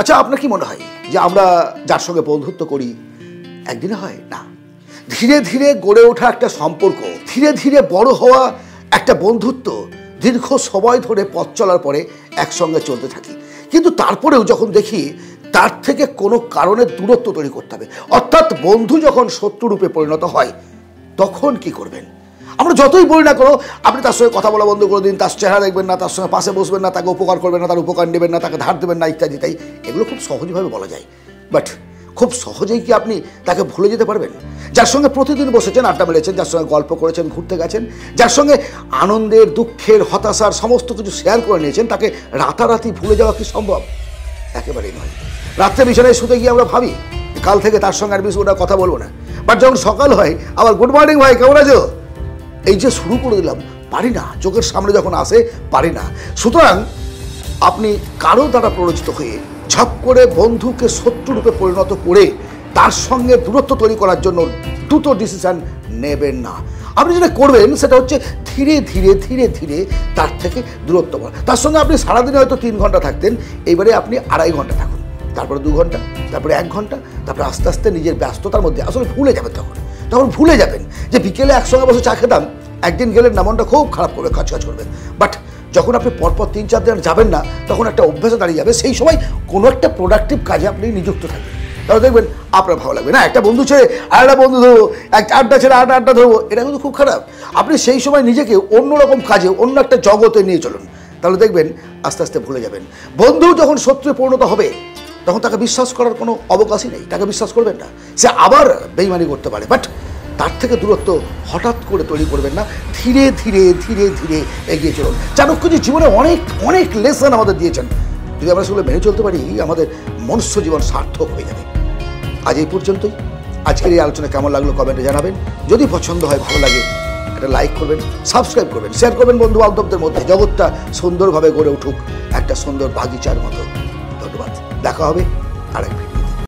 আচ্ছা, আপনার কি মনে হয় যে আমরা যার সঙ্গে বন্ধুত্ব করি একদিনে হয় না, ধীরে ধীরে গড়ে ওঠা একটা সম্পর্ক, ধীরে ধীরে বড় হওয়া একটা বন্ধুত্ব, দীর্ঘ সময় ধরে পথ চলার পরে একসঙ্গে চলতে থাকি। কিন্তু তারপরেও যখন দেখি তার থেকে কোনো কারণে দূরত্ব তৈরি করতে হবে, অর্থাৎ বন্ধু যখন শত্রুরূপে পরিণত হয়, তখন কি করবেন? আমরা যতই বলি না করো, আপনি তার সঙ্গে কথা বলা বন্ধ করে দিন, তার চেহারা দেখবেন না, তার সঙ্গে পাশে বসবেন না, তাকে উপকার করবেন না, তার উপকার নেবেন না, তাকে ধার দেবেন না, ইত্যাদি ইত্যাদি, এগুলো খুব সহজভাবে বলা যায়। বাট খুব সহজেই কি আপনি তাকে ভুলে যেতে পারবেন? যার সঙ্গে প্রতিদিন বসেছেন, আড্ডা মেরেছেন, যার সঙ্গে গল্প করেছেন, ঘুরতে গেছেন, যার সঙ্গে আনন্দের, দুঃখের, হতাশার সমস্ত কিছু শেয়ার করে নিয়েছেন, তাকে রাতারাতি ভুলে যাওয়া কি সম্ভব? একেবারেই নয়। রাত্রে বিছানায় শুতে গিয়ে আমরা ভাবি কাল থেকে তার সঙ্গে আর বেশি ওটা কথা বলবো না, বাট যখন সকাল হয় আবার গুড মর্নিং ভাই, কেমন আছো, এই যে শুরু করে দিলাম, পারি না, চোখের সামনে যখন আসে পারি না। সুতরাং আপনি কারো দ্বারা প্ররোচিত হয়ে ঝপ করে বন্ধুকে শত্রুরূপে পরিণত করে তার সঙ্গে দূরত্ব তৈরি করার জন্য দ্রুত ডিসিশন নেবেন না। আপনি যেটা করবেন সেটা হচ্ছে ধীরে ধীরে ধীরে ধীরে তার থেকে দূরত্ব করা। তার সঙ্গে আপনি সারাদিনে হয়তো 3 ঘন্টা থাকতেন, এইবারে আপনি 2.5 ঘন্টা থাকুন, তারপরে 2 ঘন্টা, তারপরে 1 ঘন্টা, তারপরে আস্তে আস্তে নিজের ব্যস্ততার মধ্যে আসলে ভুলে যাবেন। তখন ভুলে যাবেন যে বিকেলে একসঙ্গে বসে চা খেতাম, একদিন গেলেন না মনটা খুব খারাপ করবে, কাজ করবে। বাট যখন আপনি পরপর 3-4 দিন যাবেন না, তখন একটা অভ্যাসে দাঁড়িয়ে যাবে, সেই সময় কোনো একটা প্রোডাক্টিভ কাজে আপনি নিযুক্ত থাকবেন, তাহলে দেখবেন আপনার ভালো লাগবে। না একটা বন্ধু ছেড়ে আর একটা বন্ধু ধরবো, একটা আড্ডা ছেড়ে আড্ডা ধরবো, এটা কিন্তু খুব খারাপ। আপনি সেই সময় নিজেকে অন্যরকম কাজে, অন্য একটা জগতে নিয়ে চলুন, তাহলে দেখবেন আস্তে আস্তে ভুলে যাবেন। বন্ধু যখন শত্রুতে পরিণত হবে, তখন তাকে বিশ্বাস করার কোনো অবকাশই নেই, তাকে বিশ্বাস করবেন না, সে আবার বেইমানি করতে পারে। বাট তার থেকে দূরত্ব হঠাৎ করে তৈরি করবেন না, ধীরে ধীরে ধীরে ধীরে এগিয়ে চলুন। চাণক্যজি জীবনে অনেক অনেক লেসন আমাদের দিয়েছেন, যদি আমরা সেগুলো মেনে চলতে পারি, আমাদের মনুষ্য জীবন সার্থক হয়ে যাবে। আজ এই পর্যন্তই। আজকের এই আলোচনা কেমন লাগলো কমেন্টে জানাবেন। যদি পছন্দ হয়, ভালো লাগে, একটা লাইক করবেন, সাবস্ক্রাইব করবেন, শেয়ার করবেন বন্ধু বান্ধবদের মধ্যে। জগৎটা সুন্দরভাবে গড়ে উঠুক একটা সুন্দর বাগিচার মতো। ধন্যবাদ, দেখা হবে আরেক